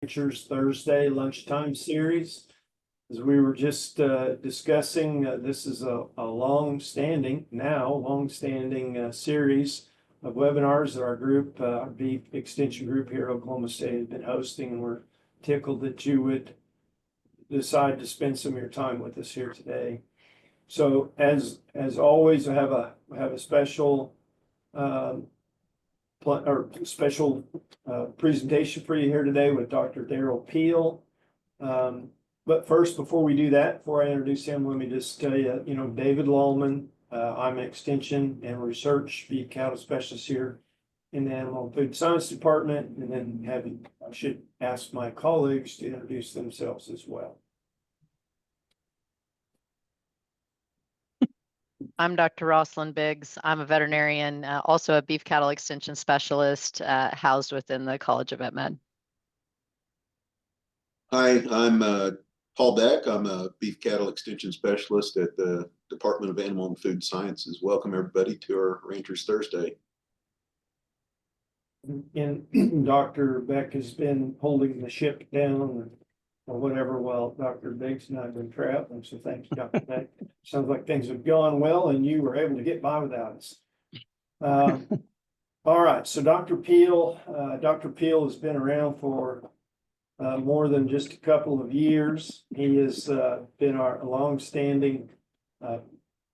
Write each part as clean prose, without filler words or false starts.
Ranchers Thursday Lunchtime series. As we were just discussing, this is a long-standing series of webinars that our group, our beef extension group here at Oklahoma State has been hosting, and we're tickled that you would decide to spend some of your time with us here today. So as always, I have a special presentation for you here today with Dr. Derrell Peel. But first, before we do that, before I introduce him, let me just tell you, David Lallman, I'm an extension and research beef cattle specialist here in the Animal and Food Science Department, and then I should ask my colleagues to introduce themselves as well. I'm Dr. Rosalind Biggs. I'm a veterinarian, also a beef cattle extension specialist housed within the College of Vet Med. Hi, I'm Paul Beck. I'm a beef cattle extension specialist at the Department of Animal and Food Sciences. Welcome everybody to our Ranchers Thursday. And Dr. Beck has been holding the ship down or whatever while Dr. Biggs and I have been traveling. So thank you, Dr. Beck. Sounds like things have gone well and you were able to get by without us. All right, so Dr. Peel has been around for more than just a couple of years. He has been our longstanding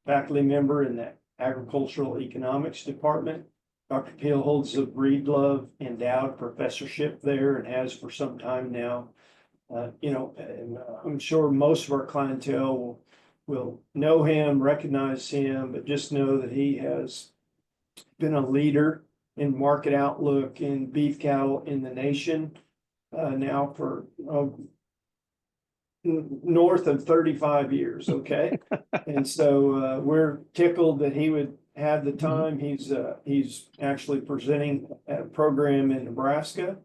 faculty member in the Agricultural Economics Department. Dr. Peel holds a Breedlove Endowed Professorship there and has for some time now. And I'm sure most of our clientele will know him, recognize him, but just know that he has been a leader in market outlook in beef cattle in the nation now for north of 35 years. Okay. And so we're tickled that he would have the time. He's actually presenting at a program in Nebraska,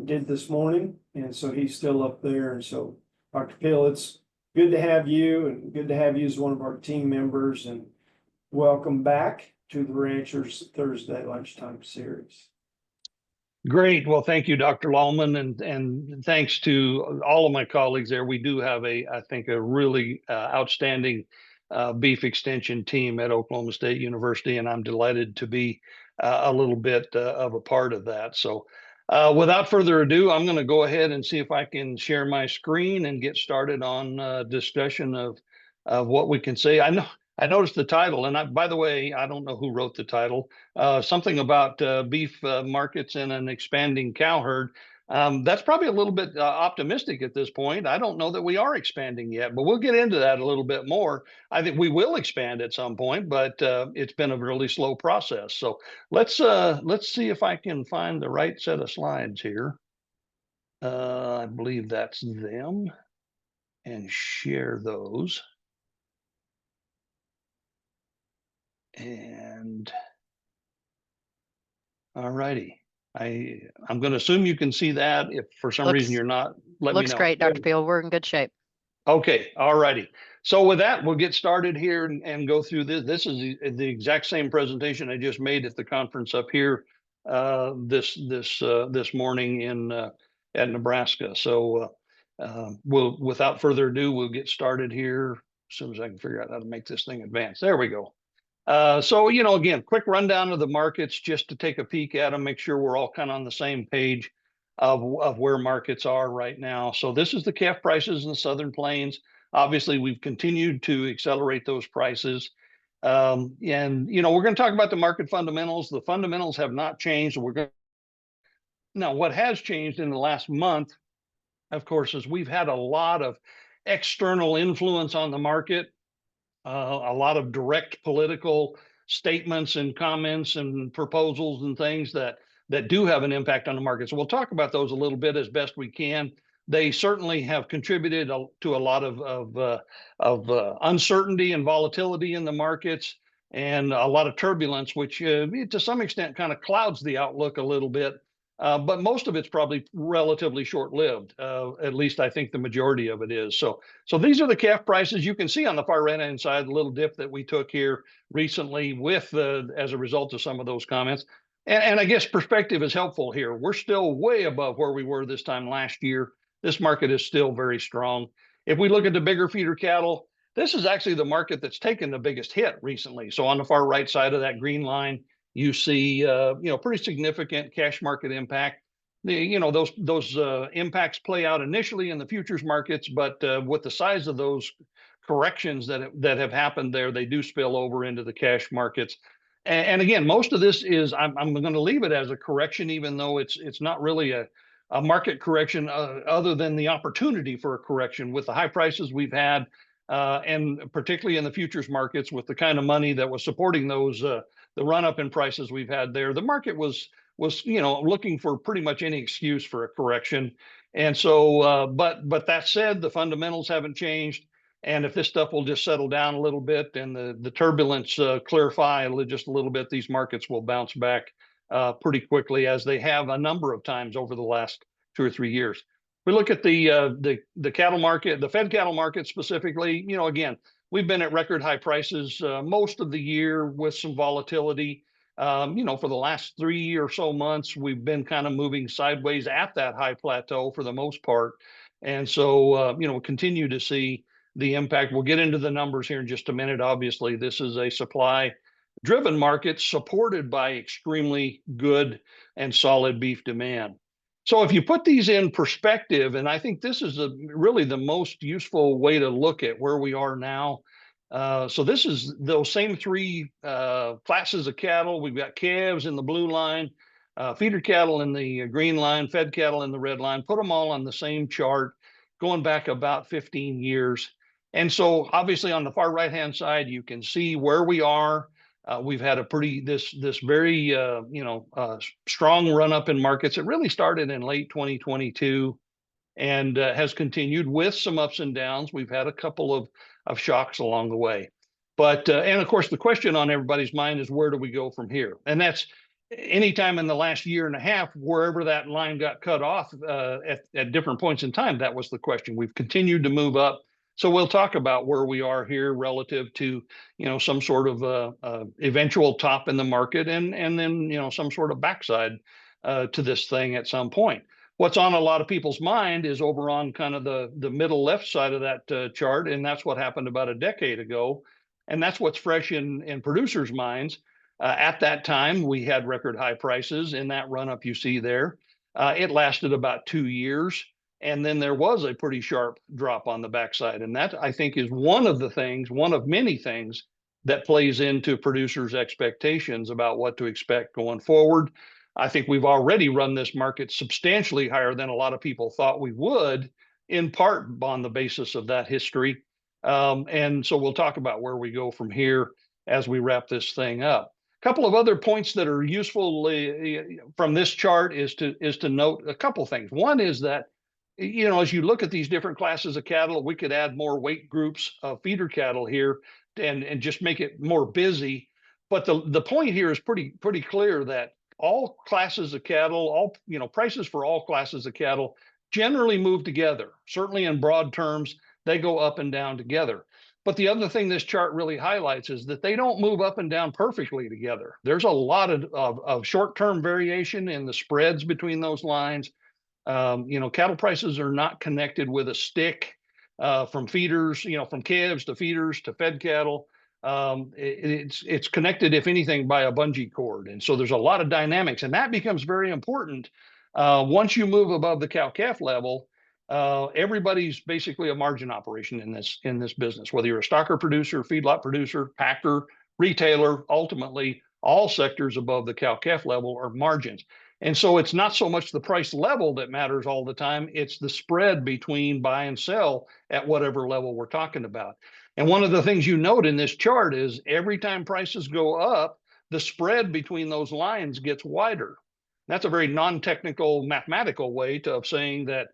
did this morning. And so he's still up there. And so Dr. Peel, it's good to have you and good to have you as one of our team members, and welcome back to the Ranchers Thursday Lunchtime series. Great. Well, thank you, Dr. Lallman, and thanks to all of my colleagues there. We do have I think a really outstanding beef extension team at Oklahoma State University, and I'm delighted to be a little bit of a part of that. So without further ado, I'm going to go ahead and see if I can share my screen and get started on discussion of what we can say. I noticed the title, and by the way, I don't know who wrote the title, something about beef markets and an expanding cow herd. That's probably a little bit optimistic at this point. I don't know that we are expanding yet, but we'll get into that a little bit more. I think we will expand at some point, but it's been a really slow process. So let's see if I can find the right set of slides here. I believe that's them, and share those. And all righty, I'm going to assume you can see that. If for some reason you're not, let me know. Looks great, Dr. Peel. We're in good shape. Okay, all righty. So with that, we'll get started here and go through this. This is the exact same presentation I just made at the conference up here this morning at Nebraska. So without further ado, we'll get started here as soon as I can figure out how to make this thing advance. There we go. So, again, quick rundown of the markets just to take a peek at them, make sure we're all kind of on the same page of where markets are right now. So this is the calf prices in the Southern Plains. Obviously, we've continued to accelerate those prices. And, we're going to talk about the market fundamentals. The fundamentals have not changed. Now, what has changed in the last month, of course, is we've had a lot of external influence on the market. A lot of direct political statements and comments and proposals and things that do have an impact on the market. So we'll talk about those a little bit as best we can. They certainly have contributed to a lot of uncertainty and volatility in the markets, and a lot of turbulence, which to some extent kind of clouds the outlook a little bit. But most of it's probably relatively short-lived. At least I think the majority of it is. So these are the calf prices. You can see on the far right-hand side the little dip that we took here recently with as a result of some of those comments. And I guess perspective is helpful here. We're still way above where we were this time last year. This market is still very strong. If we look at the bigger feeder cattle, this is actually the market that's taken the biggest hit recently. So on the far right side of that green line, you see, pretty significant cash market impact. Those impacts play out initially in the futures markets, but with the size of those corrections that have happened there, they do spill over into the cash markets. And again, most of this is I'm going to leave it as a correction, even though it's not really a market correction other than the opportunity for a correction with the high prices we've had, and particularly in the futures markets with the kind of money that was supporting those the run up in prices we've had there. The market was looking for pretty much any excuse for a correction. And so, but that said, the fundamentals haven't changed. And if this stuff will just settle down a little bit and the turbulence clarify just a little bit, these markets will bounce back pretty quickly, as they have a number of times over the last 2 or 3 years. We look at the cattle market, the fed cattle market specifically. Again, we've been at record high prices most of the year with some volatility. For the last 3 or so months, we've been kind of moving sideways at that high plateau for the most part. And so, we'll continue to see the impact. We'll get into the numbers here in just a minute. Obviously, this is a supply driven market supported by extremely good and solid beef demand. So if you put these in perspective, and I think this is really the most useful way to look at where we are now. So this is those same three classes of cattle. We've got calves in the blue line, feeder cattle in the green line, fed cattle in the red line. Put them all on the same chart, going back about 15 years. And so obviously on the far right-hand side, you can see where we are. We've had this very strong run up in markets. It really started in late 2022 and has continued with some ups and downs. We've had a couple of shocks along the way. But and of course, the question on everybody's mind is, where do we go from here? And that's anytime in the last year and a half, wherever that line got cut off at different points in time, that was the question. We've continued to move up. So we'll talk about where we are here relative to, some sort of eventual top in the market and then, some sort of backside to this thing at some point. What's on a lot of people's mind is over on kind of the middle left side of that chart, and that's what happened about a decade ago. And that's what's fresh in producers' minds. At that time, we had record high prices in that run up you see there. It lasted about 2 years. And then there was a pretty sharp drop on the backside. And that, I think, is one of many things that plays into producers' expectations about what to expect going forward. I think we've already run this market substantially higher than a lot of people thought we would, in part on the basis of that history. And so we'll talk about where we go from here as we wrap this thing up. A couple of other points that are useful from this chart is to note a couple things. One is that, as you look at these different classes of cattle, we could add more weight groups of feeder cattle here and just make it more busy. But the point here is pretty clear that all classes of cattle, prices for all classes of cattle generally move together. Certainly in broad terms, they go up and down together. But the other thing this chart really highlights is that they don't move up and down perfectly together. There's a lot of short-term variation in the spreads between those lines. Cattle prices are not connected with a stick from feeders, from calves to feeders to fed cattle. It's connected, if anything, by a bungee cord. And so there's a lot of dynamics, and that becomes very important. Once you move above the cow-calf level, everybody's basically a margin operation in this business, whether you're a stocker producer, feedlot producer, packer, retailer. Ultimately, all sectors above the cow-calf level are margins. And so it's not so much the price level that matters all the time. It's the spread between buy and sell at whatever level we're talking about. And one of the things you note in this chart is every time prices go up, the spread between those lines gets wider. That's a very non-technical mathematical way of saying that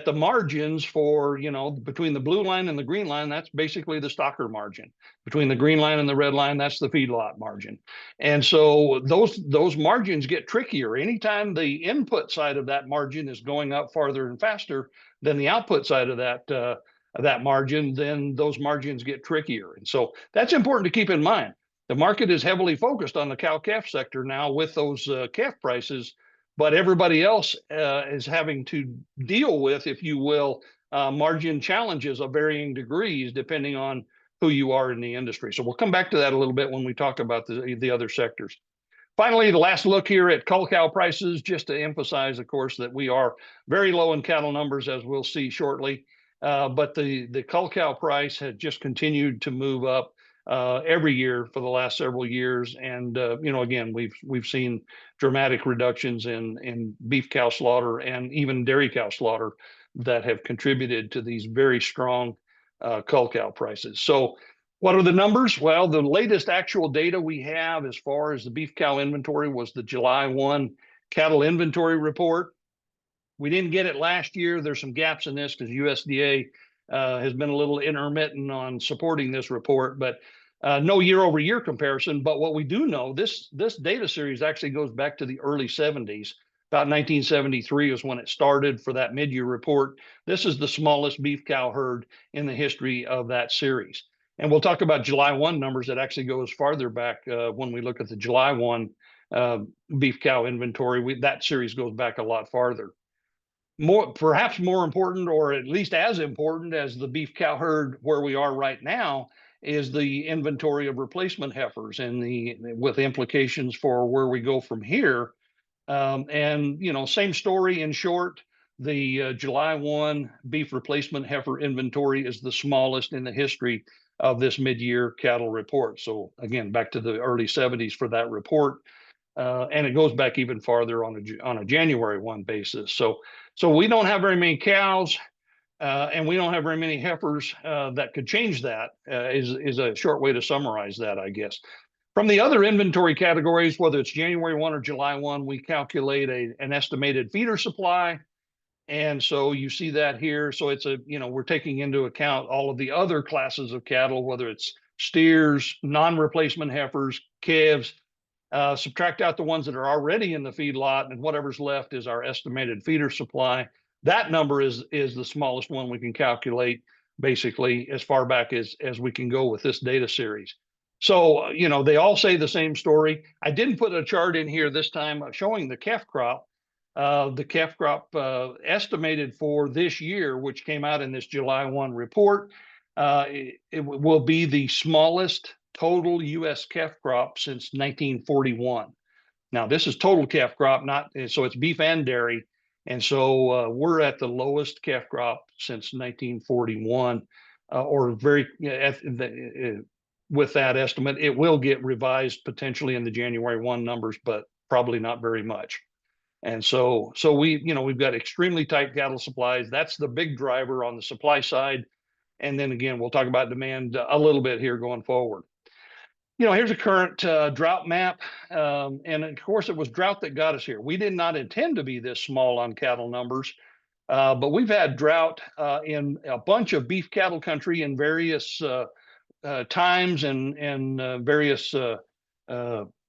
the margins for, between the blue line and the green line, that's basically the stocker margin. Between the green line and the red line, that's the feedlot margin. And so those margins get trickier. Anytime the input side of that margin is going up farther and faster than the output side of that margin, then those margins get trickier. And so that's important to keep in mind. The market is heavily focused on the cow-calf sector now with those calf prices, but everybody else is having to deal with, if you will, margin challenges of varying degrees depending on who you are in the industry. So we'll come back to that a little bit when we talk about the other sectors. Finally, the last look here at cull cow prices, just to emphasize, of course, that we are very low in cattle numbers, as we'll see shortly. But the cull cow price has just continued to move up every year for the last several years. And, you know, again, we've seen dramatic reductions in beef cow slaughter and even dairy cow slaughter that have contributed to these very strong cull cow prices. So what are the numbers? Well, the latest actual data we have as far as the beef cow inventory was the July 1 cattle inventory report. We didn't get it last year. There's some gaps in this because USDA has been a little intermittent on supporting this report, but no year-over-year comparison. But what we do know, this data series actually goes back to the early 70s. About 1973 is when it started for that mid-year report. This is the smallest beef cow herd in the history of that series. And we'll talk about July 1 numbers that actually goes farther back when we look at the July 1 beef cow inventory. That series goes back a lot farther. Perhaps more important, or at least as important as the beef cow herd where we are right now, is the inventory of replacement heifers and with implications for where we go from here. And, you know, same story in short. The July 1 beef replacement heifer inventory is the smallest in the history of this mid-year cattle report. So again, back to the early 70s for that report. And it goes back even farther on a January 1 basis. So we don't have very many cows, and we don't have very many heifers that could change that. Is a short way to summarize that, I guess. From the other inventory categories, whether it's January 1 or July 1, we calculate an estimated feeder supply. And so you see that here. So it's we're taking into account all of the other classes of cattle, whether it's steers, non-replacement heifers, calves, subtract out the ones that are already in the feedlot, and whatever's left is our estimated feeder supply. That number is the smallest one we can calculate, basically as far back as we can go with this data series. So, you know, they all say the same story. I didn't put a chart in here this time showing the calf crop. The calf crop estimated for this year, which came out in this July 1 report, it will be the smallest total U.S. calf crop since 1941. Now, this is total calf crop, so it's beef and dairy. And so we're at the lowest calf crop since 1941, with that estimate. It will get revised potentially in the January 1 numbers, but probably not very much. And so we've got extremely tight cattle supplies. That's the big driver on the supply side. And then again, we'll talk about demand a little bit here going forward. You know, here's a current drought map. And of course, it was drought that got us here. We did not intend to be this small on cattle numbers, but we've had drought in a bunch of beef cattle country in various times and various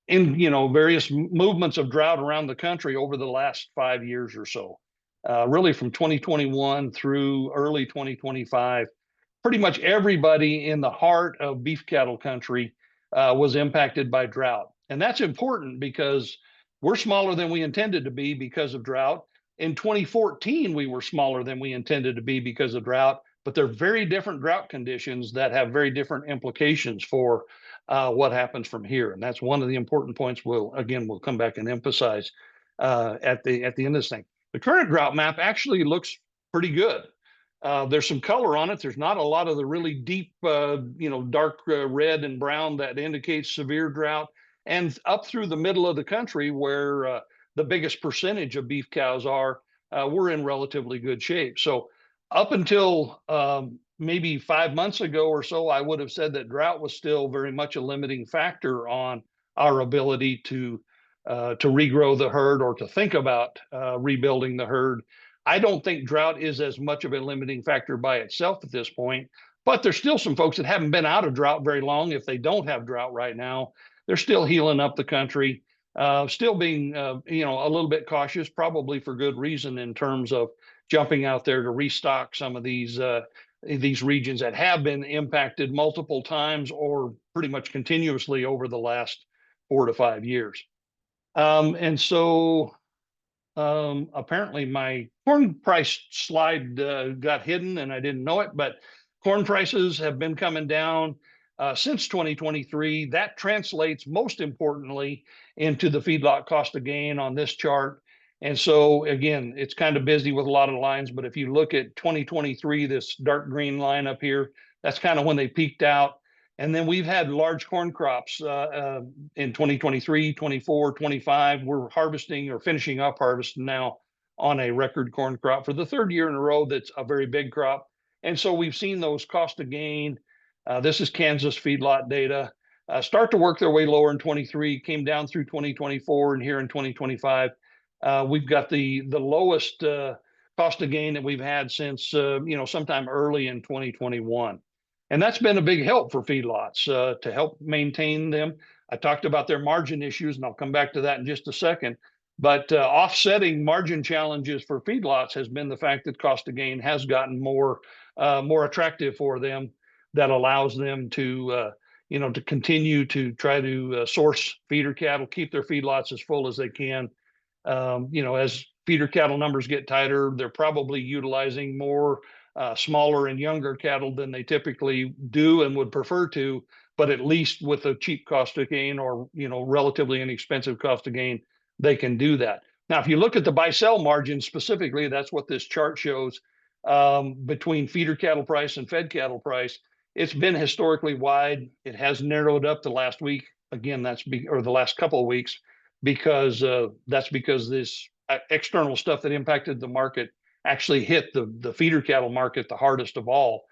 various movements of drought around the country over the last 5 years or so. Really from 2021 through early 2025, pretty much everybody in the heart of beef cattle country was impacted by drought. And that's important because we're smaller than we intended to be because of drought. In 2014, we were smaller than we intended to be because of drought, but they're very different drought conditions that have very different implications for what happens from here. And that's one of the important points we'll come back and emphasize at the end of this thing. The current drought map actually looks pretty good. There's some color on it. There's not a lot of the really deep, dark red and brown that indicates severe drought. And up through the middle of the country where the biggest percentage of beef cows are, we're in relatively good shape. So up until maybe 5 months ago or so, I would have said that drought was still very much a limiting factor on our ability to regrow the herd or to think about rebuilding the herd. I don't think drought is as much of a limiting factor by itself at this point, but there's still some folks that haven't been out of drought very long. If they don't have drought right now, they're still healing up the country, still being, a little bit cautious, probably for good reason in terms of jumping out there to restock some of these these regions that have been impacted multiple times or pretty much continuously over the last 4 to 5 years. And so apparently my corn price slide got hidden and I didn't know it, but corn prices have been coming down since 2023. That translates most importantly into the feedlot cost of gain on this chart. And so again, it's kind of busy with a lot of lines, but if you look at 2023, this dark green line up here, that's kind of when they peaked out. And then we've had large corn crops in 2023, 24, 25. We're harvesting or finishing up harvest now on a record corn crop for the 3rd year in a row. That's a very big crop. And so we've seen those cost of gain. This is Kansas feedlot data. Start to work their way lower in 23, came down through 2024, and here in 2025, we've got the lowest cost of gain that we've had since sometime early in 2021. And that's been a big help for feedlots to help maintain them. I talked about their margin issues, and I'll come back to that in just a second. But offsetting margin challenges for feedlots has been the fact that cost of gain has gotten more attractive for them. That allows them to to continue to try to source feeder cattle, keep their feedlots as full as they can. As feeder cattle numbers get tighter, they're probably utilizing more smaller and younger cattle than they typically do and would prefer to, but at least with a cheap cost of gain or relatively inexpensive cost of gain, they can do that. Now, if you look at the buy-sell margin specifically, that's what this chart shows between feeder cattle price and fed cattle price. It's been historically wide. It has narrowed up the last week. Again, or the last couple of weeks, because that's because this external stuff that impacted the market actually hit the feeder cattle market the hardest of all.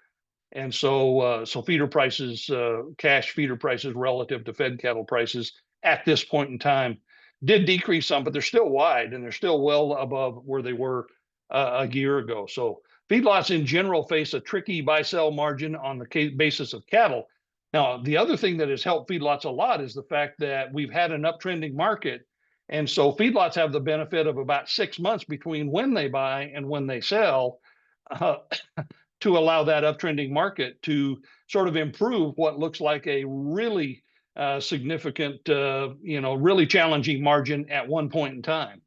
And so feeder prices, cash feeder prices relative to fed cattle prices at this point in time did decrease some, but they're still wide and they're still well above where they were a year ago. So feedlots in general face a tricky buy-sell margin on the basis of cattle. Now, the other thing that has helped feedlots a lot is the fact that we've had an uptrending market. And so feedlots have the benefit of about 6 months between when they buy and when they sell to allow that uptrending market to sort of improve what looks like a really significant, really challenging margin at one point in time.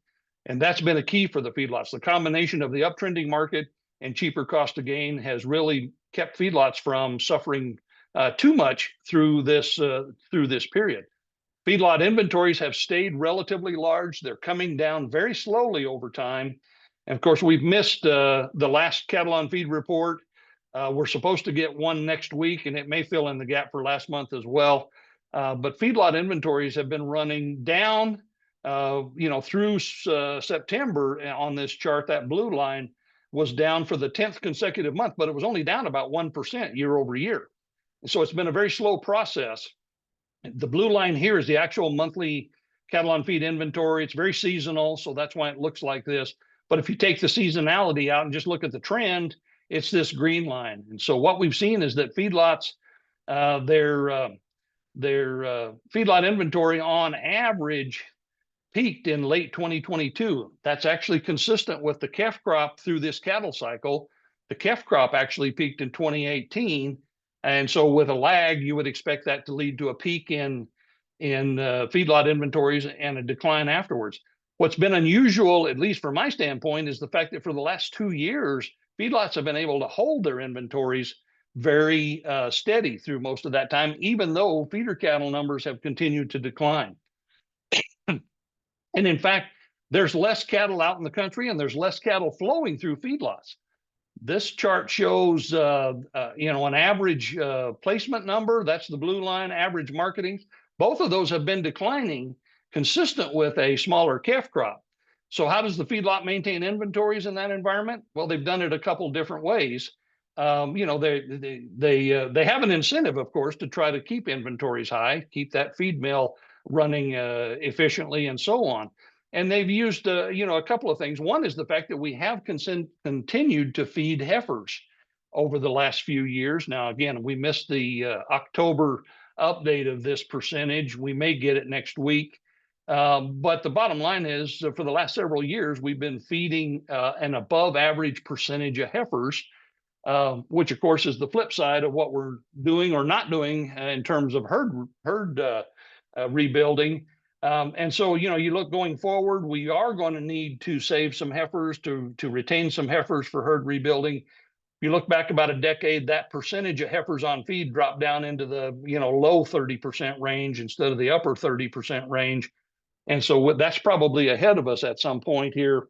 And that's been a key for the feedlots. The combination of the uptrending market and cheaper cost of gain has really kept feedlots from suffering too much through this period. Feedlot inventories have stayed relatively large. They're coming down very slowly over time. And of course, we've missed the last cattle on feed report. We're supposed to get one next week, and it may fill in the gap for last month as well. But feedlot inventories have been running down, through September on this chart. That blue line was down for the 10th consecutive month, but it was only down about 1% year over year. And so it's been a very slow process. The blue line here is the actual monthly cattle on feed inventory. It's very seasonal, so that's why it looks like this. But if you take the seasonality out and just look at the trend, it's this green line. And so what we've seen is that feedlots, their feedlot inventory on average peaked in late 2022. That's actually consistent with the calf crop through this cattle cycle. The calf crop actually peaked in 2018. And so with a lag, you would expect that to lead to a peak in feedlot inventories and a decline afterwards. What's been unusual, at least from my standpoint, is the fact that for the last 2 years, feedlots have been able to hold their inventories very steady through most of that time, even though feeder cattle numbers have continued to decline. And in fact, there's less cattle out in the country and there's less cattle flowing through feedlots. This chart shows, an average placement number. That's the blue line, average marketing. Both of those have been declining, consistent with a smaller calf crop. So how does the feedlot maintain inventories in that environment? Well, they've done it a couple different ways. They have an incentive, of course, to try to keep inventories high, keep that feed mill running efficiently, and so on. And they've used, a couple of things. One is the fact that we have continued to feed heifers over the last few years. Now, again, we missed the October update of this percentage. We may get it next week. But the bottom line is, for the last several years, we've been feeding an above average percentage of heifers. which of course is the flip side of what we're doing or not doing in terms of herd rebuilding. And so, you know, you look going forward, we are going to need to save some heifers to retain some heifers for herd rebuilding. If you look back about a decade, that percentage of heifers on feed dropped down into the, you know, low 30% range instead of the upper 30% range. And so that's probably ahead of us at some point here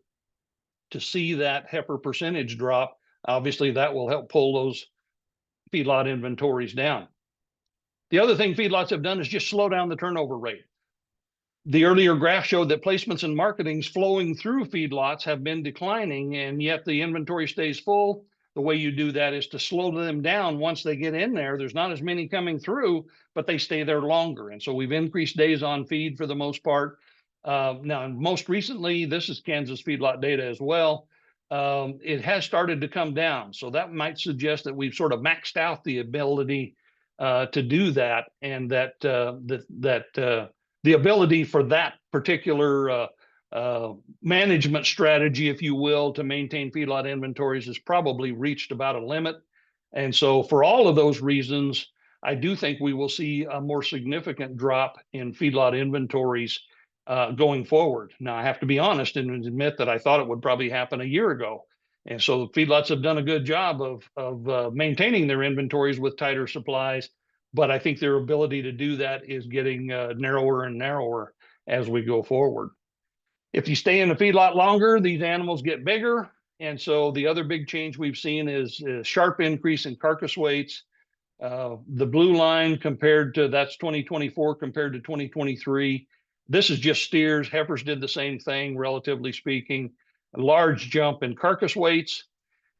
to see that heifer percentage drop. Obviously, that will help pull those feedlot inventories down. The other thing feedlots have done is just slow down the turnover rate. The earlier graph showed that placements and marketings flowing through feedlots have been declining, and yet the inventory stays full. The way you do that is to slow them down once they get in there. There's not as many coming through, but they stay there longer. And so we've increased days on feed for the most part. Now, most recently, this is Kansas feedlot data as well. It has started to come down. So that might suggest that we've sort of maxed out the ability to do that, and that the ability for that particular management strategy, if you will, to maintain feedlot inventories has probably reached about a limit. And so for all of those reasons, I do think we will see a more significant drop in feedlot inventories going forward. Now, I have to be honest and admit that I thought it would probably happen a year ago. And so feedlots have done a good job of maintaining their inventories with tighter supplies, but I think their ability to do that is getting narrower and narrower as we go forward. If you stay in the feedlot longer, these animals get bigger. And so the other big change we've seen is a sharp increase in carcass weights. The blue line compared to, that's 2024 compared to 2023. This is just steers. Heifers did the same thing, relatively speaking. A large jump in carcass weights.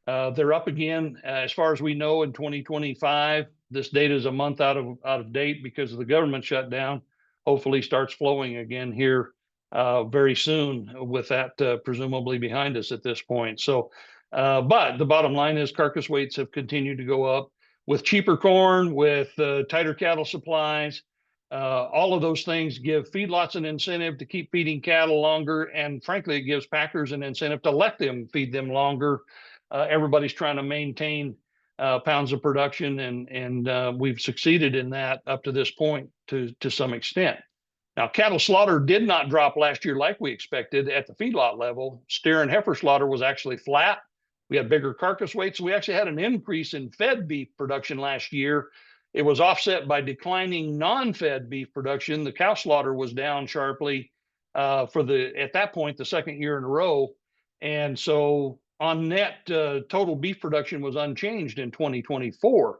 They're up again, as far as we know, in 2025. This data is a month out of date because of the government shutdown. Hopefully starts flowing again here very soon, with that presumably behind us at this point. So, but the bottom line is carcass weights have continued to go up with cheaper corn, with tighter cattle supplies. All of those things give feedlots an incentive to keep feeding cattle longer, and frankly, it gives packers an incentive to let them feed them longer. Everybody's trying to maintain pounds of production, and we've succeeded in that up to this point to some extent. Now, cattle slaughter did not drop last year like we expected at the feedlot level. Steer and heifer slaughter was actually flat. We had bigger carcass weights. We actually had an increase in fed beef production last year. It was offset by declining non-fed beef production. The cow slaughter was down sharply at that point, the second year in a row. And so on net, total beef production was unchanged in 2024.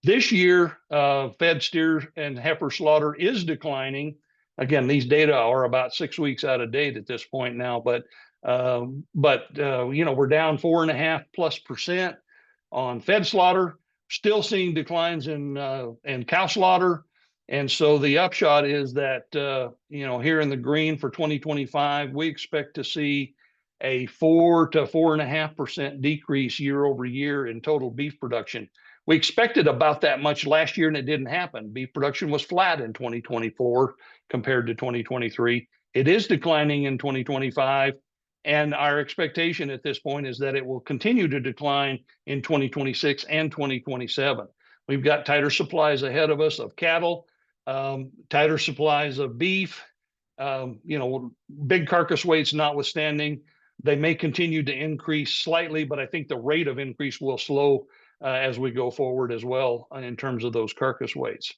This year, fed steer and heifer slaughter is declining. Again, these data are about 6 weeks out of date at this point now, but you know, we're down 4.5+% on fed slaughter, still seeing declines in cow slaughter. And so the upshot is that, you know, here in the green for 2025, we expect to see a 4 to 4.5% decrease year over year in total beef production. We expected about that much last year, and it didn't happen. Beef production was flat in 2024 compared to 2023. It is declining in 2025, and our expectation at this point is that it will continue to decline in 2026 and 2027. We've got tighter supplies ahead of us of cattle, tighter supplies of beef, you know, big carcass weights notwithstanding. They may continue to increase slightly, but I think the rate of increase will slow as we go forward as well in terms of those carcass weights.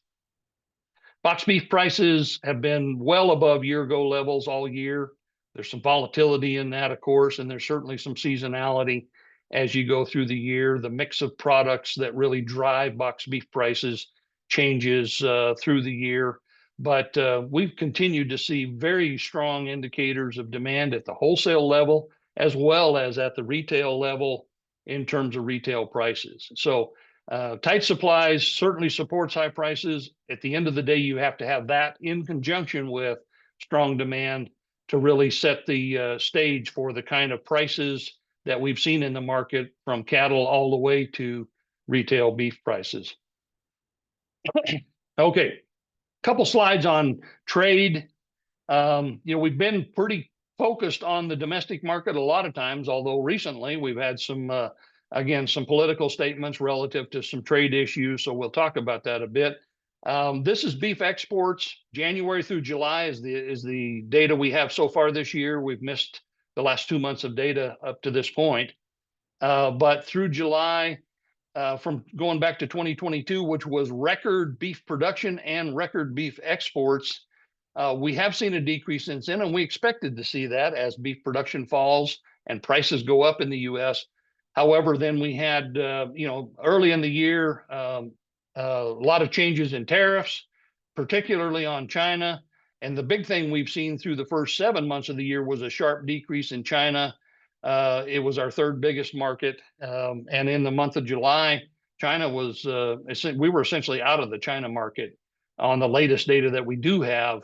Box beef prices have been well above year-ago levels all year. There's some volatility in that, of course, and there's certainly some seasonality as you go through the year. The mix of products that really drive box beef prices changes through the year. But we've continued to see very strong indicators of demand at the wholesale level, as well as at the retail level in terms of retail prices. So tight supplies certainly supports high prices. At the end of the day, you have to have that in conjunction with strong demand to really set the stage for the kind of prices that we've seen in the market, from cattle all the way to retail beef prices. Okay, a couple slides on trade. You know, we've been pretty focused on the domestic market a lot of times, although recently we've had some again, some political statements relative to some trade issues. So we'll talk about that a bit. This is beef exports. January through July is the data we have so far this year. We've missed the last 2 months of data up to this point. But through July, from going back to 2022, which was record beef production and record beef exports, we have seen a decrease since then, and we expected to see that as beef production falls and prices go up in the U.S. However, then we had, early in the year, a lot of changes in tariffs, particularly on China. And the big thing we've seen through the first 7 months of the year was a sharp decrease in China. It was our third biggest market. And in the month of July, China was, we were essentially out of the China market on the latest data that we do have.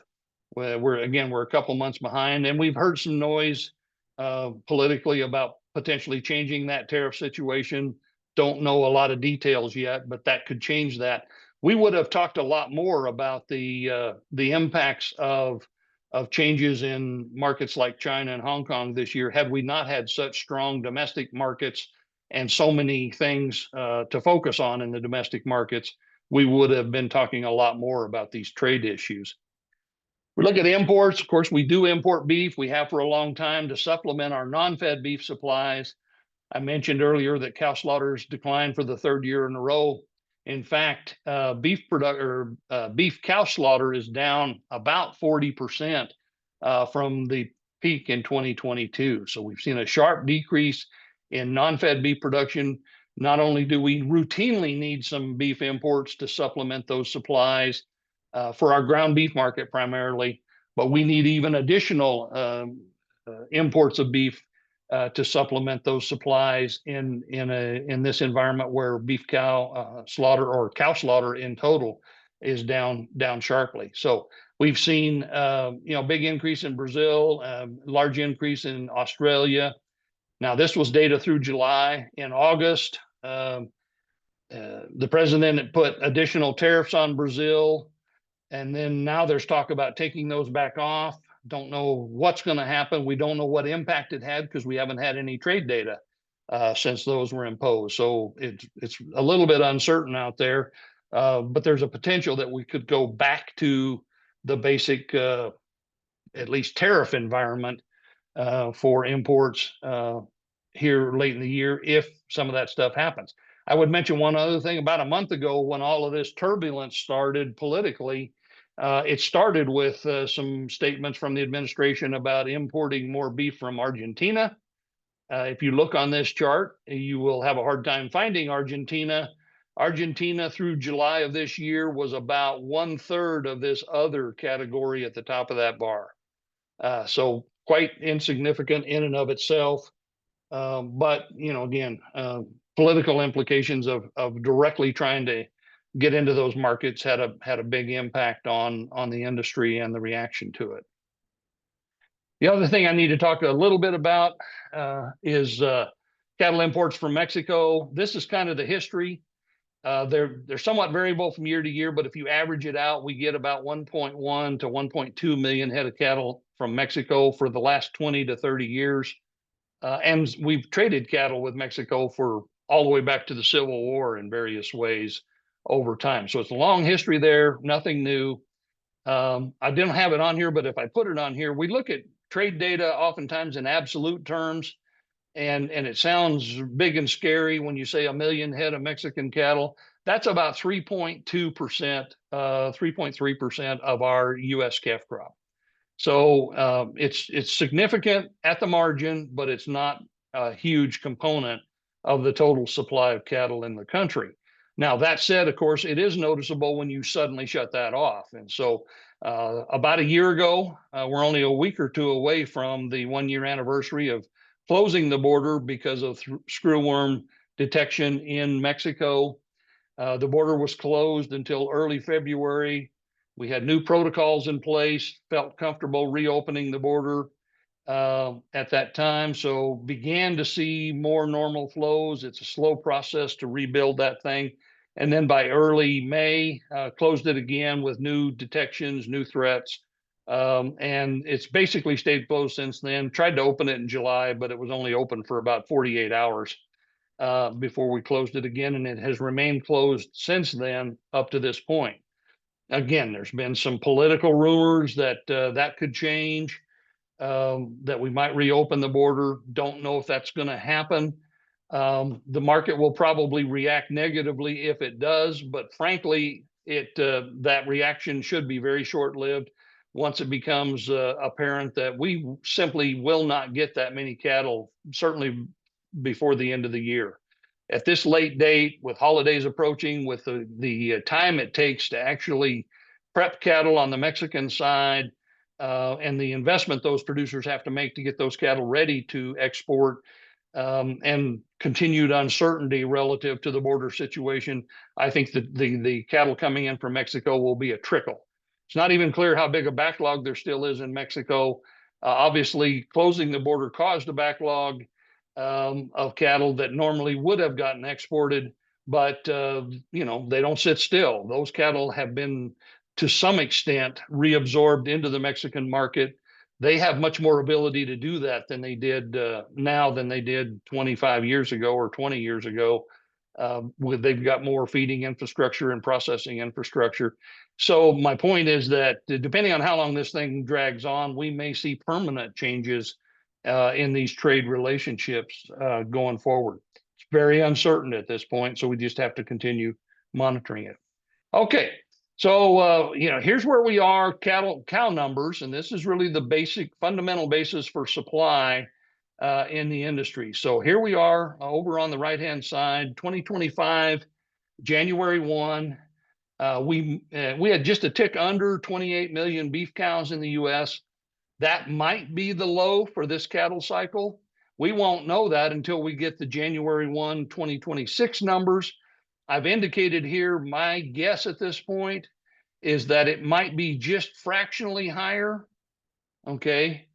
We're a couple months behind, and we've heard some noise politically about potentially changing that tariff situation. Don't know a lot of details yet, but that could change that. We would have talked a lot more about the impacts of changes in markets like China and Hong Kong this year had we not had such strong domestic markets and so many things to focus on in the domestic markets. We would have been talking a lot more about these trade issues. We look at imports. Of course, we do import beef. We have for a long time to supplement our non-fed beef supplies. I mentioned earlier that cow slaughters declined for the third year in a row. In fact, beef cow slaughter is down about 40% from the peak in 2022. So we've seen a sharp decrease in non-fed beef production. Not only do we routinely need some beef imports to supplement those supplies for our ground beef market primarily, but we need even additional imports of beef to supplement those supplies in this environment where beef cow slaughter or cow slaughter in total is down sharply. So we've seen big increase in Brazil, large increase in Australia. Now this was data through July. In August, the president put additional tariffs on Brazil, and then now there's talk about taking those back off. Don't know what's going to happen. We don't know what impact it had because we haven't had any trade data since those were imposed. So it's a little bit uncertain out there, but there's a potential that we could go back to the basic, at least tariff environment for imports here late in the year if some of that stuff happens. I would mention one other thing. About a month ago, when all of this turbulence started politically, it started with some statements from the administration about importing more beef from Argentina. If you look on this chart, you will have a hard time finding Argentina. Argentina through July of this year was about 1/3 of this other category at the top of that bar. So quite insignificant in and of itself. But, again, political implications of directly trying to get into those markets had a big impact on the industry and the reaction to it. The other thing I need to talk a little bit about is cattle imports from Mexico. This is kind of the history. They're somewhat variable from year to year, but if you average it out, we get about 1.1 to 1.2 million head of cattle from Mexico for the last 20 to 30 years. And we've traded cattle with Mexico for all the way back to the Civil War in various ways over time. So it's a long history there, nothing new. I didn't have it on here, but if I put it on here, we look at trade data oftentimes in absolute terms, and it sounds big and scary when you say 1 million head of Mexican cattle. That's about 3.2%, 3.3% of our U.S. calf crop. So it's significant at the margin, but it's not a huge component of the total supply of cattle in the country. Now, that said, of course, it is noticeable when you suddenly shut that off. And so about a year ago, we're only a week or two away from the 1-year anniversary of closing the border because of screwworm detection in Mexico. The border was closed until early February. We had new protocols in place, felt comfortable reopening the border at that time. So began to see more normal flows. It's a slow process to rebuild that thing. And then by early May, closed it again with new detections, new threats. And it's basically stayed closed since then. Tried to open it in July, but it was only open for about 48 hours. before we closed it again, and it has remained closed since then up to this point. Again, there's been some political rumors that that could change, that we might reopen the border. Don't know if that's going to happen. The market will probably react negatively if it does, but frankly, that reaction should be very short-lived once it becomes apparent that we simply will not get that many cattle, certainly before the end of the year. At this late date, with holidays approaching, with the time it takes to actually prep cattle on the Mexican side, and the investment those producers have to make to get those cattle ready to export, and continued uncertainty relative to the border situation, I think that the cattle coming in from Mexico will be a trickle. It's not even clear how big a backlog there still is in Mexico. Obviously, closing the border caused a backlog of cattle that normally would have gotten exported, but you know, they don't sit still. Those cattle have been, to some extent, reabsorbed into the Mexican market. They have much more ability to do that than they did now than they did 25 years ago or 20 years ago. They've got more feeding infrastructure and processing infrastructure. So my point is that depending on how long this thing drags on, we may see permanent changes in these trade relationships going forward. It's very uncertain at this point, so we just have to continue monitoring it. Okay, so you know, here's where we are, cow numbers, and this is really the basic fundamental basis for supply in the industry. So here we are over on the right-hand side, 2025, January 1. We had just a tick under 28 million beef cows in the U.S. That might be the low for this cattle cycle. We won't know that until we get the January 1, 2026 numbers. I've indicated here, my guess at this point is that it might be just fractionally higher, okay,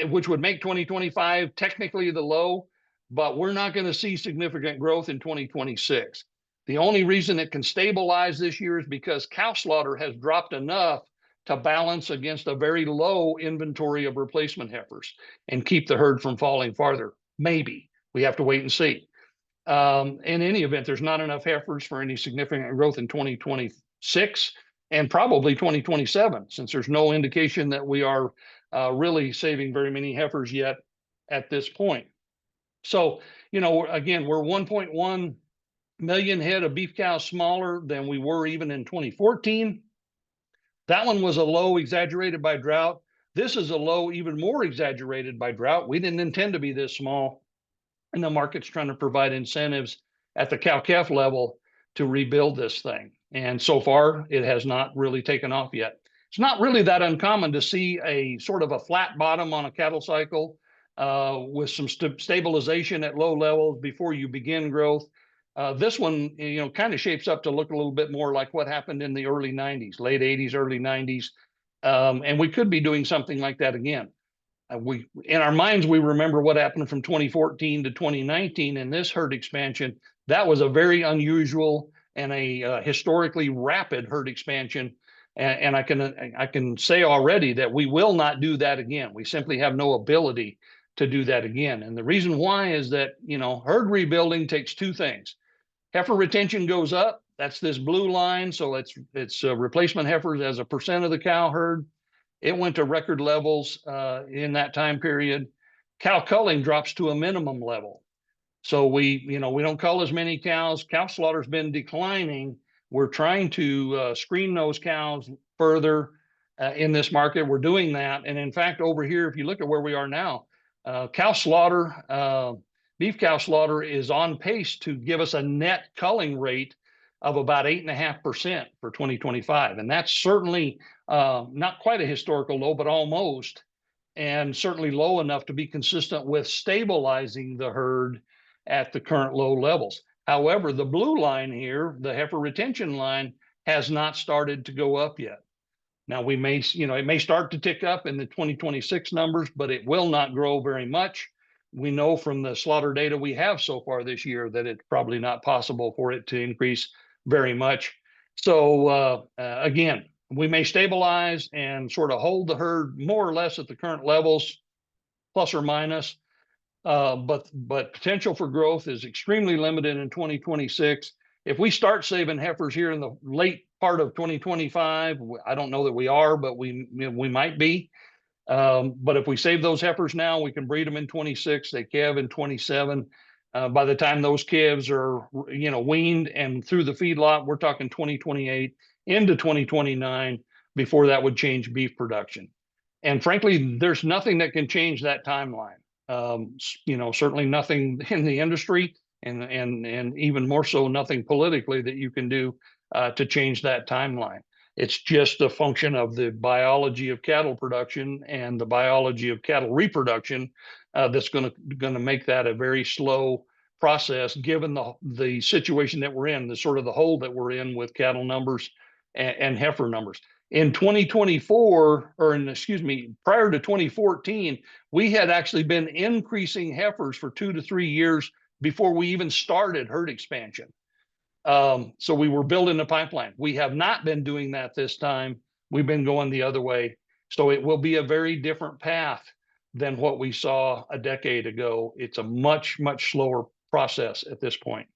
which would make 2025 technically the low, but we're not going to see significant growth in 2026. The only reason it can stabilize this year is because cow slaughter has dropped enough to balance against a very low inventory of replacement heifers and keep the herd from falling farther. Maybe. We have to wait and see. In any event, there's not enough heifers for any significant growth in 2026 and probably 2027, since there's no indication that we are really saving very many heifers yet at this point. So, you know, again, we're 1.1 million head of beef cows smaller than we were even in 2014. That one was a low exaggerated by drought. This is a low even more exaggerated by drought. We didn't intend to be this small, and the market's trying to provide incentives at the cow-calf level to rebuild this thing. And so far, it has not really taken off yet. It's not really that uncommon to see a sort of a flat bottom on a cattle cycle with some stabilization at low levels before you begin growth. This one, you know, kind of shapes up to look a little bit more like what happened in the early 90s, late 80s, early 90s. And we could be doing something like that again. We, in our minds, we remember what happened from 2014 to 2019 in this herd expansion. That was a very unusual and a historically rapid herd expansion. And I can say already that we will not do that again. We simply have no ability to do that again. And the reason why is that, you know, herd rebuilding takes two things. Heifer retention goes up. That's this blue line. So it's replacement heifers as a percent of the cow herd. It went to record levels in that time period. Cow culling drops to a minimum level. So we don't cull as many cows. Cow slaughter's been declining. We're trying to screen those cows further in this market. We're doing that. And in fact, over here, if you look at where we are now, cow slaughter, beef cow slaughter is on pace to give us a net culling rate of about 8.5% for 2025. And that's certainly not quite a historical low, but almost, and certainly low enough to be consistent with stabilizing the herd at the current low levels. However, the blue line here, the heifer retention line, has not started to go up yet. Now we may, it may start to tick up in the 2026 numbers, but it will not grow very much. We know from the slaughter data we have so far this year that it's probably not possible for it to increase very much. So again, we may stabilize and sort of hold the herd more or less at the current levels, plus or minus. but potential for growth is extremely limited in 2026. If we start saving heifers here in the late part of 2025, I don't know that we are, but we might be. But if we save those heifers now, we can breed them in 26. They calve in 27. By the time those calves are, weaned and through the feedlot, we're talking 2028 into 2029 before that would change beef production. And frankly, there's nothing that can change that timeline. Certainly nothing in the industry, and even more so, nothing politically that you can do to change that timeline. It's just a function of the biology of cattle production and the biology of cattle reproduction that's going to make that a very slow process, given the situation that we're in, the sort of the hole that we're in with cattle numbers and heifer numbers. In 2024, prior to 2014, we had actually been increasing heifers for 2 to 3 years before we even started herd expansion. So we were building the pipeline. We have not been doing that this time. We've been going the other way. So it will be a very different path than what we saw a decade ago. It's a much, much slower process at this point.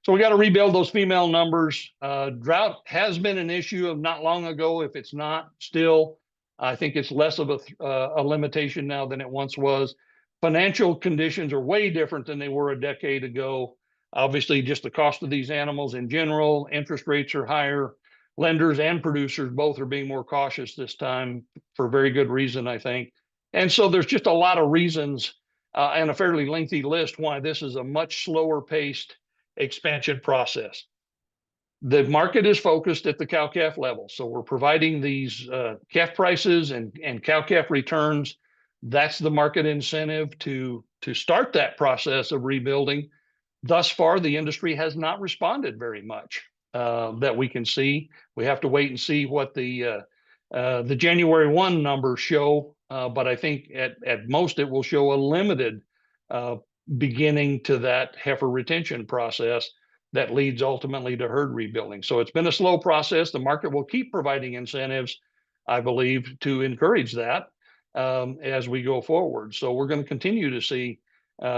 So we got to rebuild those female numbers. Drought has been an issue of not long ago. If it's not still, I think it's less of a limitation now than it once was. Financial conditions are way different than they were a decade ago. Obviously, just the cost of these animals in general, interest rates are higher. Lenders and producers both are being more cautious this time for very good reason, I think. And so there's just a lot of reasons and a fairly lengthy list why this is a much slower paced expansion process. The market is focused at the cow-calf level. So we're providing these calf prices and cow-calf returns. That's the market incentive to start that process of rebuilding. Thus far, the industry has not responded very much that we can see. We have to wait and see what the January 1 numbers show. But I think at most it will show a limited beginning to that heifer retention process that leads ultimately to herd rebuilding. So it's been a slow process. The market will keep providing incentives, I believe, to encourage that as we go forward. So we're going to continue to see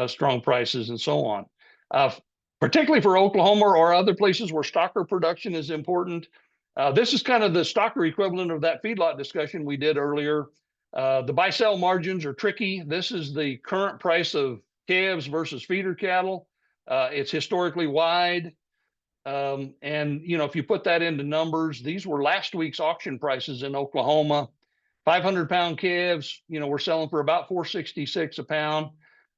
strong prices and so on. Particularly for Oklahoma or other places where stocker production is important. This is kind of the stocker equivalent of that feedlot discussion we did earlier. The buy-sell margins are tricky. This is the current price of calves versus feeder cattle. It's historically wide. And, if you put that into numbers, these were last week's auction prices in Oklahoma. 500-pound calves, we're selling for about $4.66 a pound.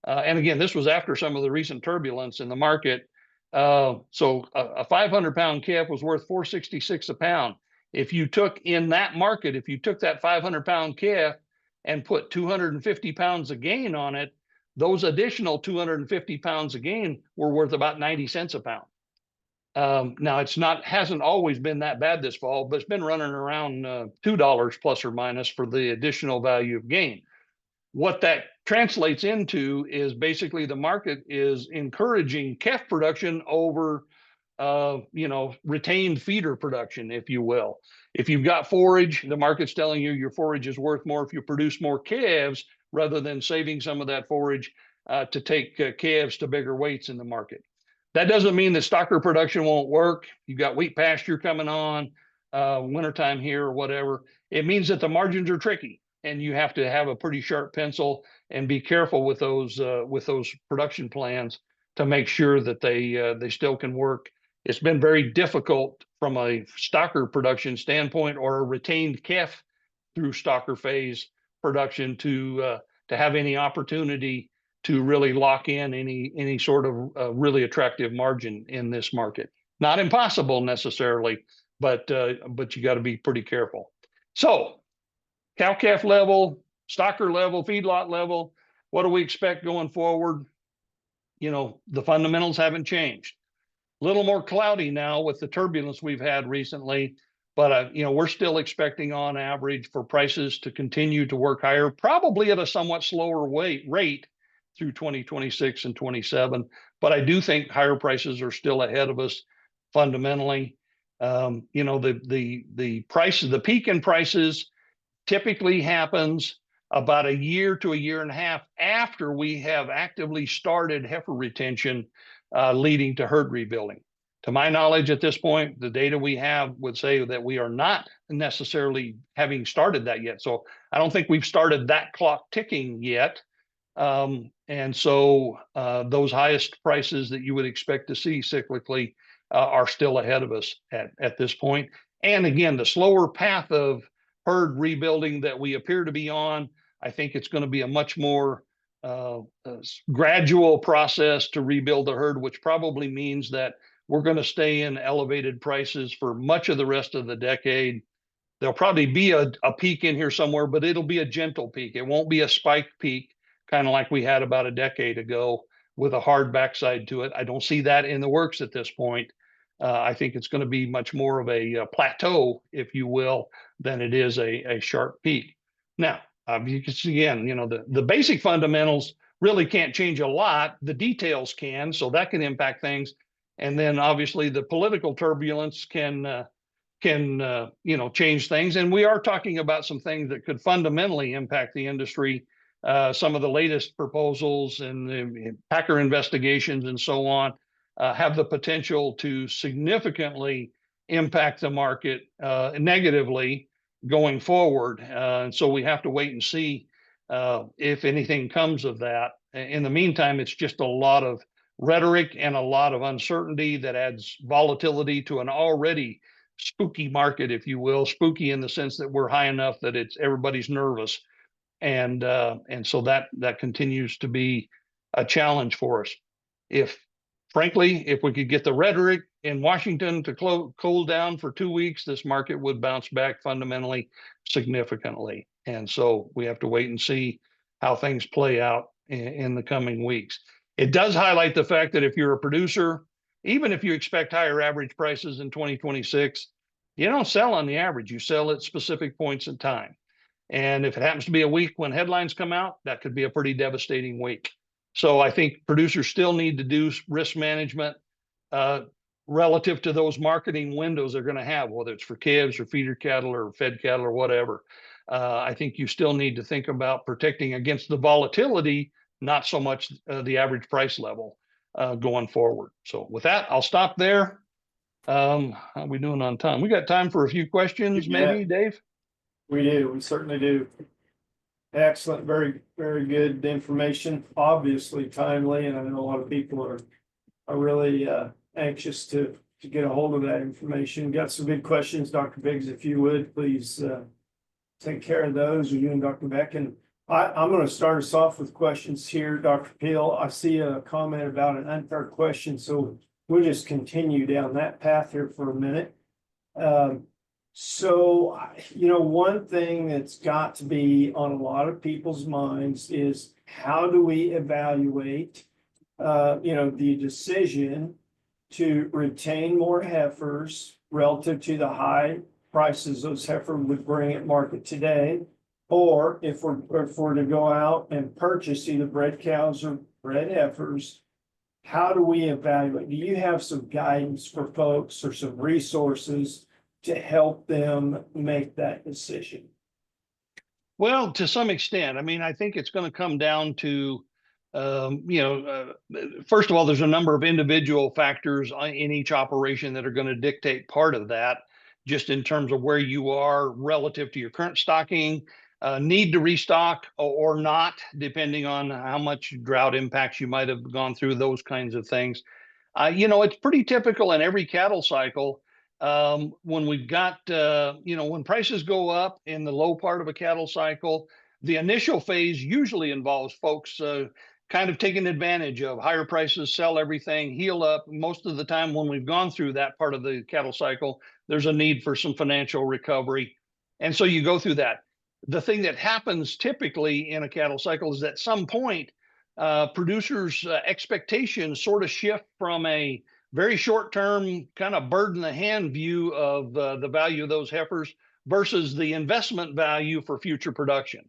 And again, this was after some of the recent turbulence in the market. So a 500-pound calf was worth $4.66 a pound. If you took that 500-pound calf and put 250 pounds of gain on it, those additional 250 pounds of gain were worth about 90 cents a pound. Now hasn't always been that bad this fall, but it's been running around $2 plus or minus for the additional value of gain. What that translates into is basically the market is encouraging calf production over, retained feeder production, if you will. If you've got forage, the market's telling you your forage is worth more if you produce more calves rather than saving some of that forage to take calves to bigger weights in the market. That doesn't mean that stocker production won't work. You've got wheat pasture coming on, wintertime here or whatever. It means that the margins are tricky. And you have to have a pretty sharp pencil and be careful with those production plans to make sure that they still can work. It's been very difficult from a stocker production standpoint or a retained calf through stocker phase production to have any opportunity to really lock in any sort of really attractive margin in this market. Not impossible necessarily, but you got to be pretty careful. So cow-calf level, stocker level, feedlot level, what do we expect going forward? The fundamentals haven't changed. A little more cloudy now with the turbulence we've had recently, but we're still expecting on average for prices to continue to work higher, probably at a somewhat slower rate through 2026 and 27. But I do think higher prices are still ahead of us fundamentally. The prices, the peak in prices typically happens about a year to a year and a half after we have actively started heifer retention, leading to herd rebuilding. To my knowledge, at this point, the data we have would say that we are not necessarily having started that yet. So I don't think we've started that clock ticking yet. And so those highest prices that you would expect to see cyclically are still ahead of us at this point. And again, the slower path of herd rebuilding that we appear to be on, I think it's going to be a much more gradual process to rebuild the herd, which probably means that we're going to stay in elevated prices for much of the rest of the decade. There'll probably be a peak in here somewhere, but it'll be a gentle peak. It won't be a spike peak, kind of like we had about a decade ago with a hard backside to it. I don't see that in the works at this point. I think it's going to be much more of a plateau, if you will, than it is a sharp peak. Now, you can see again, you know, the basic fundamentals really can't change a lot. The details can, so that can impact things. And then obviously the political turbulence can you know, change things. And we are talking about some things that could fundamentally impact the industry. Some of the latest proposals and the Packer investigations and so on have the potential to significantly impact the market negatively going forward. And so we have to wait and see if anything comes of that. In the meantime, it's just a lot of rhetoric and a lot of uncertainty that adds volatility to an already spooky market, if you will. Spooky in the sense that we're high enough that everybody's nervous, and so that continues to be a challenge for us. Frankly, if we could get the rhetoric in Washington to cool down for 2 weeks, this market would bounce back fundamentally significantly. And so we have to wait and see how things play out in the coming weeks. It does highlight the fact that if you're a producer, even if you expect higher average prices in 2026, you don't sell on the average. You sell at specific points in time. And if it happens to be a week when headlines come out, that could be a pretty devastating week. So I think producers still need to do risk management relative to those marketing windows they're going to have, whether it's for calves or feeder cattle or fed cattle or whatever. I think you still need to think about protecting against the volatility, not so much the average price level going forward. So with that, I'll stop there. How are we doing on time? We got time for a few questions, maybe, Dave? We do. We certainly do. Excellent. Very, very good information. Obviously timely, and I know a lot of people are really anxious to get a hold of that information. Got some good questions, Dr. Biggs. If you would, please take care of those, or you and Dr. Beck. And I'm going to start us off with questions here, Dr. Peel. I see a comment about an unfair question, so we'll just continue down that path here for a minute. So, you know, one thing that's got to be on a lot of people's minds is how do we evaluate, you know, the decision to retain more heifers relative to the high prices those heifers would bring at market today, or if we're to go out and purchase either bred cows or bred heifers. How do we evaluate? Do you have some guidance for folks or some resources to help them make that decision? Well, to some extent. I mean, I think it's going to come down to, you know, first of all, there's a number of individual factors in each operation that are going to dictate part of that, just in terms of where you are relative to your current stocking, need to restock or not, depending on how much drought impacts you might have gone through, those kinds of things. You know, it's pretty typical in every cattle cycle. When we've got, you know, when prices go up in the low part of a cattle cycle, the initial phase usually involves folks kind of taking advantage of higher prices, sell everything, heal up. Most of the time when we've gone through that part of the cattle cycle, there's a need for some financial recovery. And so you go through that. The thing that happens typically in a cattle cycle is at some point, producers' expectations sort of shift from a very short-term kind of bird in the hand view of the value of those heifers versus the investment value for future production.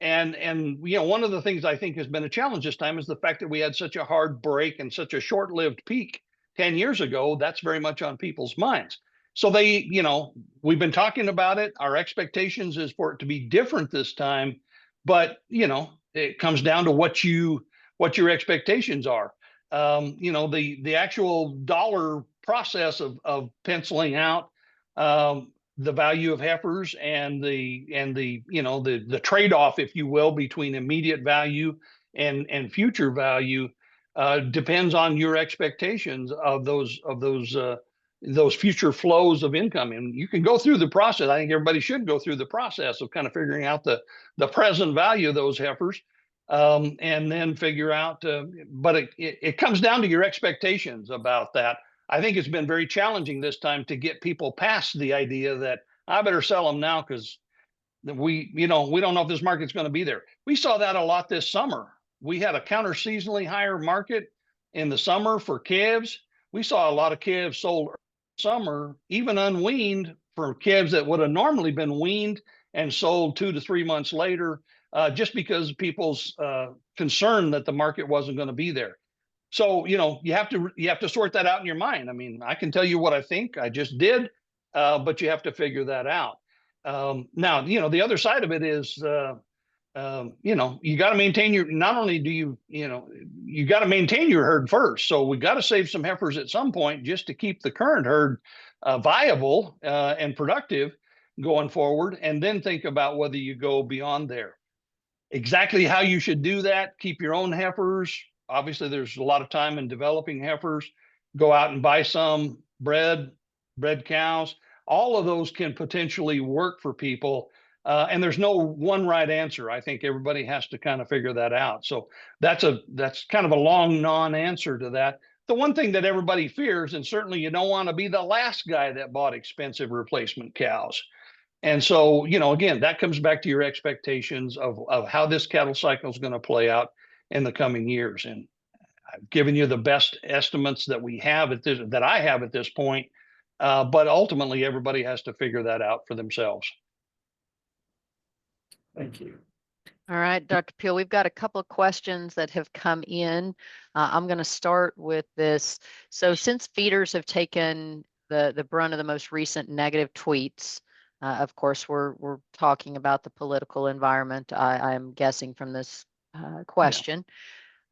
And you know, one of the things I think has been a challenge this time is the fact that we had such a hard break and such a short-lived peak 10 years ago. That's very much on people's minds. So they, you know, we've been talking about it. Our expectations is for it to be different this time, but it comes down to what your expectations are. The actual dollar process of penciling out the value of heifers and the trade-off, if you will, between immediate value and future value depends on your expectations of those future flows of income. And you can go through the process. I think everybody should go through the process of kind of figuring out the present value of those heifers, and then figure out, but it comes down to your expectations about that. I think it's been very challenging this time to get people past the idea that I better sell them now because we don't know if this market's going to be there. We saw that a lot this summer. We had a counter seasonally higher market in the summer for calves. We saw a lot of calves sold summer, even unweaned, for calves that would have normally been weaned and sold 2 to 3 months later, just because people's concern that the market wasn't going to be there. So, you have to sort that out in your mind. I mean, I can tell you what I think. I just did, but you have to figure that out. Now, the other side of it is, you got to maintain not only do you got to maintain your herd first. So we got to save some heifers at some point just to keep the current herd viable and productive going forward, and then think about whether you go beyond there. Exactly how you should do that: keep your own heifers. Obviously, there's a lot of time in developing heifers. Go out and buy some bred cows. All of those can potentially work for people. And there's no one right answer. I think everybody has to kind of figure that out. So that's kind of a long non-answer to that. The one thing that everybody fears, and certainly you don't want to be the last guy that bought expensive replacement cows. And so, again, that comes back to your expectations of how this cattle cycle is going to play out in the coming years. And I've given you the best estimates that I have at this point. But ultimately, everybody has to figure that out for themselves. Thank you. All right, Dr. Peel, we've got a couple of questions that have come in. I'm going to start with this. So since feeders have taken the brunt of the most recent negative tweets, of course, we're talking about the political environment, I'm guessing from this question. Yeah.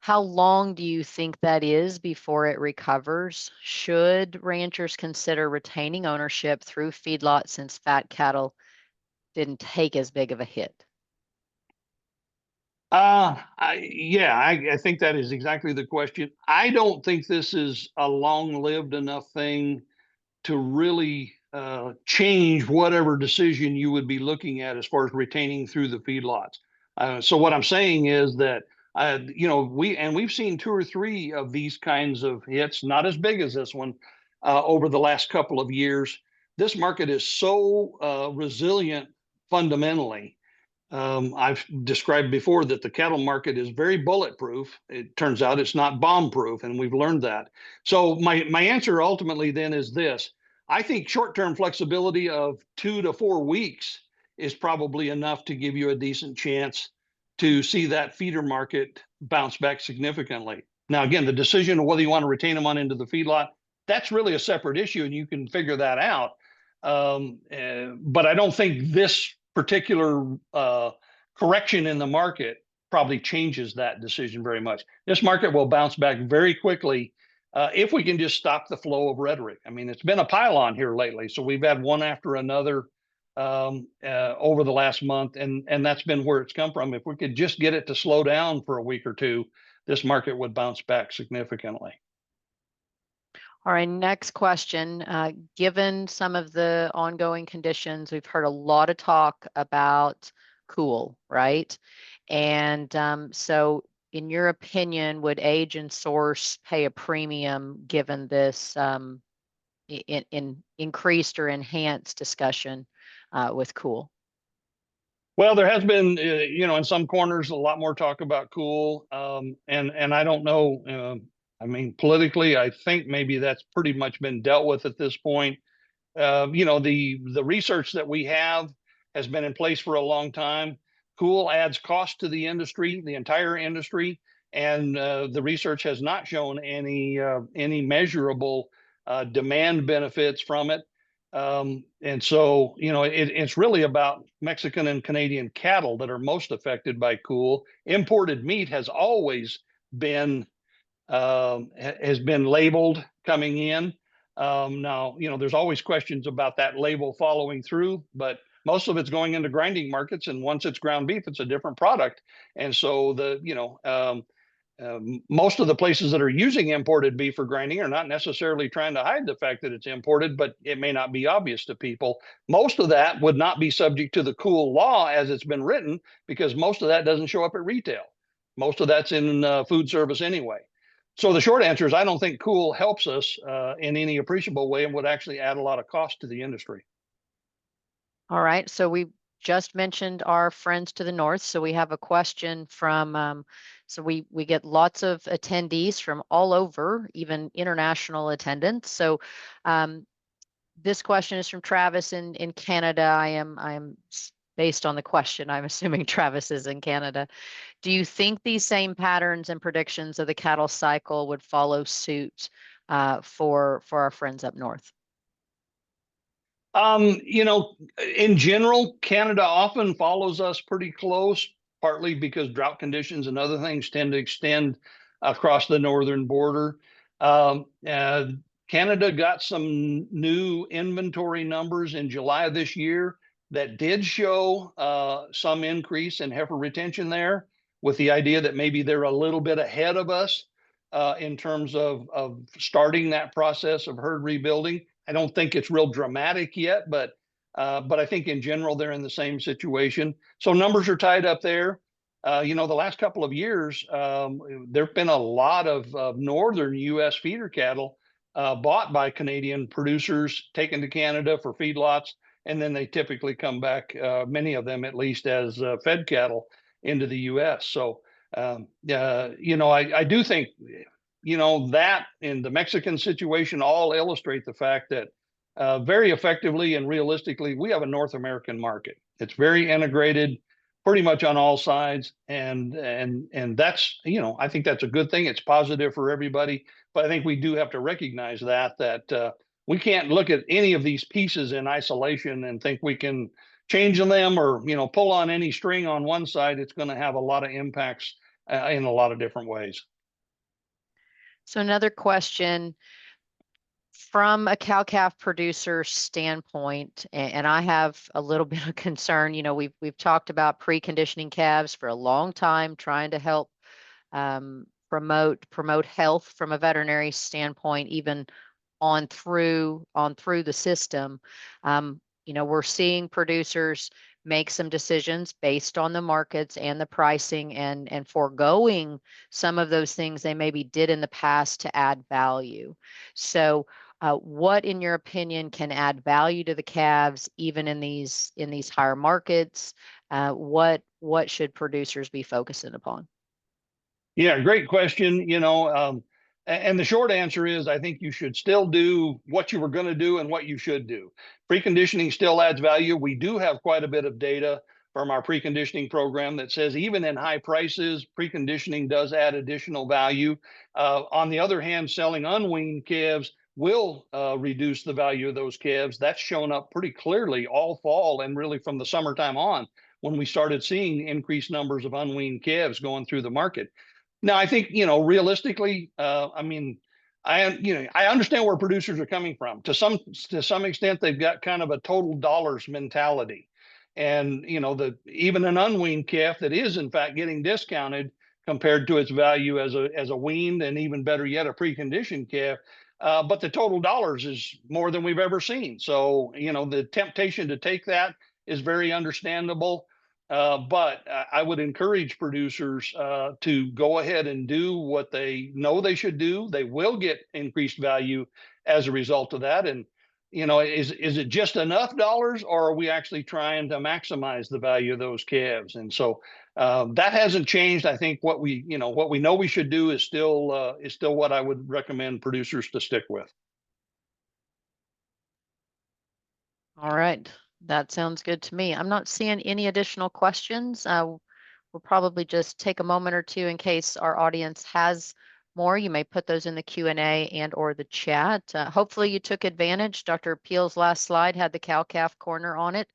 How long do you think that is before it recovers? Should ranchers consider retaining ownership through feedlot since fat cattle didn't take as big of a hit? I think that is exactly the question. I don't think this is a long-lived enough thing to really change whatever decision you would be looking at as far as retaining through the feedlots. So what I'm saying is that we've seen 2 or 3 of these kinds of hits, not as big as this one, over the last couple of years. This market is so resilient fundamentally. I've described before that the cattle market is very bulletproof. It turns out it's not bomb-proof, and we've learned that. So my answer ultimately then is this. I think short-term flexibility of 2 to 4 weeks is probably enough to give you a decent chance to see that feeder market bounce back significantly. Now, again, the decision of whether you want to retain them on into the feedlot, that's really a separate issue, and you can figure that out. But I don't think this particular correction in the market probably changes that decision very much. This market will bounce back very quickly if we can just stop the flow of rhetoric. I mean, it's been a pile-on here lately, so we've had one after another over the last month, and that's been where it's come from. If we could just get it to slow down for a week or two, this market would bounce back significantly. All right, next question. Given some of the ongoing conditions, we've heard a lot of talk about cool, right? And so in your opinion, would age and source pay a premium given this in increased or enhanced discussion with cool? Well, there has been, in some corners, a lot more talk about cool. And I don't know, I mean, politically, I think maybe that's pretty much been dealt with at this point. The research that we have has been in place for a long time. Cool adds cost to the industry, the entire industry, and the research has not shown any measurable demand benefits from it. And so, it's really about Mexican and Canadian cattle that are most affected by cool. Imported meat has always been has been labeled coming in. Now, there's always questions about that label following through, but most of it's going into grinding markets. And once it's ground beef, it's a different product. And so most of the places that are using imported beef for grinding are not necessarily trying to hide the fact that it's imported, but it may not be obvious to people. Most of that would not be subject to the cool law as it's been written, because most of that doesn't show up at retail. Most of that's in food service anyway. So the short answer is I don't think cool helps us in any appreciable way and would actually add a lot of cost to the industry. All right, so we just mentioned our friends to the north. So we have a question from, so we get lots of attendees from all over, even international attendance. So this question is from Travis in Canada. I am based on the question, I'm assuming Travis is in Canada. Do you think these same patterns and predictions of the cattle cycle would follow suit for our friends up north? In general, Canada often follows us pretty close, partly because drought conditions and other things tend to extend across the northern border. Canada got some new inventory numbers in July of this year that did show some increase in heifer retention there, with the idea that maybe they're a little bit ahead of us in terms of starting that process of herd rebuilding. I don't think it's real dramatic yet, but I think in general they're in the same situation. So numbers are tied up there. The last couple of years, there've been a lot of northern U.S. feeder cattle bought by Canadian producers, taken to Canada for feedlots, and then they typically come back, many of them at least, as fed cattle into the U.S. So, I do think, that and the Mexican situation all illustrate the fact that very effectively and realistically, we have a North American market. It's very integrated, pretty much on all sides, and that's, I think that's a good thing. It's positive for everybody, but I think we do have to recognize that we can't look at any of these pieces in isolation and think we can change them or pull on any string on one side. It's going to have a lot of impacts in a lot of different ways. So another question from a cow-calf producer standpoint, and I have a little bit of concern. We've talked about preconditioning calves for a long time, trying to help promote health from a veterinary standpoint, even on through the system. We're seeing producers make some decisions based on the markets and the pricing and foregoing some of those things they maybe did in the past to add value. So what, in your opinion, can add value to the calves, even in these higher markets? What should producers be focusing upon? Yeah, great question. And the short answer is I think you should still do what you were going to do and what you should do. Preconditioning still adds value. We do have quite a bit of data from our preconditioning program that says even in high prices, preconditioning does add additional value. On the other hand, selling unweaned calves will reduce the value of those calves. That's shown up pretty clearly all fall and really from the summertime on, when we started seeing increased numbers of unweaned calves going through the market. Now, I think, realistically, I understand where producers are coming from. To some extent, they've got kind of a total dollars mentality. And, even an unweaned calf that is in fact getting discounted compared to its value as a weaned, and even better yet, a preconditioned calf. But the total dollars is more than we've ever seen. So, the temptation to take that is very understandable. But I would encourage producers to go ahead and do what they know they should do. They will get increased value as a result of that. And, is it just enough dollars, or are we actually trying to maximize the value of those calves? And so that hasn't changed. I think what we know we should do is still what I would recommend producers to stick with. All right. That sounds good to me. I'm not seeing any additional questions. We'll probably just take a moment or two in case our audience has more, you may put those in the Q&A and or the chat. Hopefully you took advantage. Dr. Peel's last slide had the cow-calf corner on it.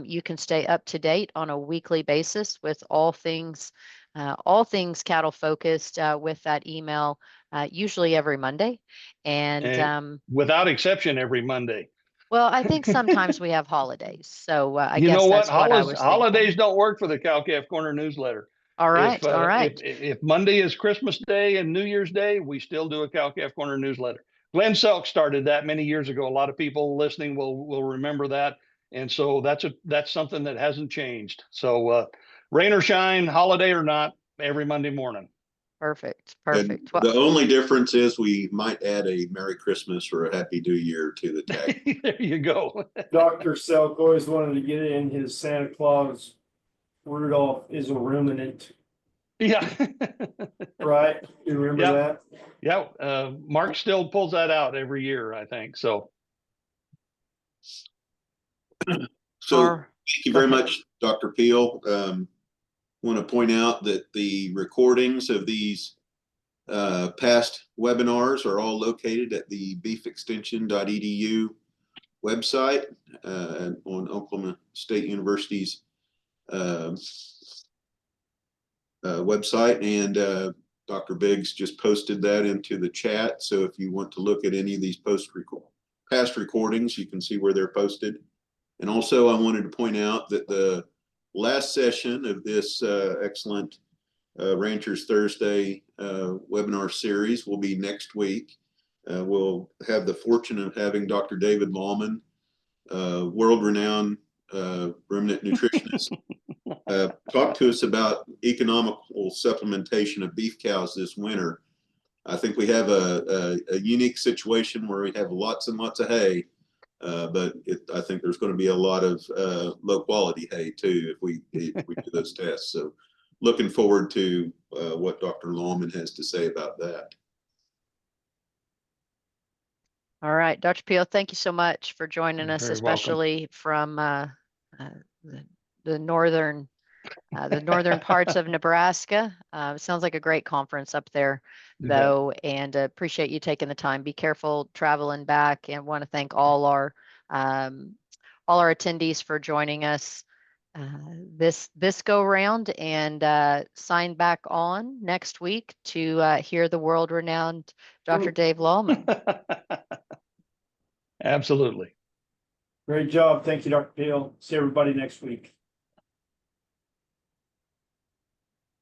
You can stay up to date on a weekly basis with all things cattle focused with that email, usually every Monday. And without exception, every Monday. well, I think sometimes we have holidays. So I You guess know what? that's what I was thinking. Holidays don't work for the Cow-Calf Corner newsletter. All right, all right. If Monday is Christmas Day and New Year's Day, we still do a Cow-Calf Corner newsletter. Glenn Selk started that many years ago. A lot of people listening will remember that. And so that's something that hasn't changed. So rain or shine, holiday or not, every Monday morning. Perfect, And perfect. the only difference is we might add a Merry Christmas or a Happy New Year to the tag. There you go. Dr. Selk always wanted to get in his Santa Claus. Rudolph is a ruminant, Yeah. right? You remember Yeah. that? Yeah. Mark still pulls that out every year, I think. So. So thank you very much, Dr. Peel. Want to point out that the recordings of these past webinars are all located at the beefextension.edu website on Oklahoma State University's website. And Dr. Biggs just posted that into the chat. So if you want to look at any of these past recordings, you can see where they're posted. And also I wanted to point out that the last session of this excellent Ranchers Thursday webinar series will be next week. We'll have the fortune of having Dr. David Lallman, world-renowned ruminant nutritionist, talk to us about economical supplementation of beef cows this winter. I think we have a unique situation where we have lots and lots of hay, but I think there's going to be a lot of low quality hay too if we do those tests. So looking forward to what Dr. Lallman has to say about that. All right, Dr. Peel, thank you so much for joining us, Very especially from the northern parts of Nebraska. It sounds like a great conference up there, though, and appreciate you taking the time. Be careful traveling back, and want to thank all our attendees for joining us this go round, and sign back on next week to hear the world-renowned Dr. Dave Lallman. Absolutely. Great job. Thank you, Dr. Peel. See everybody next week.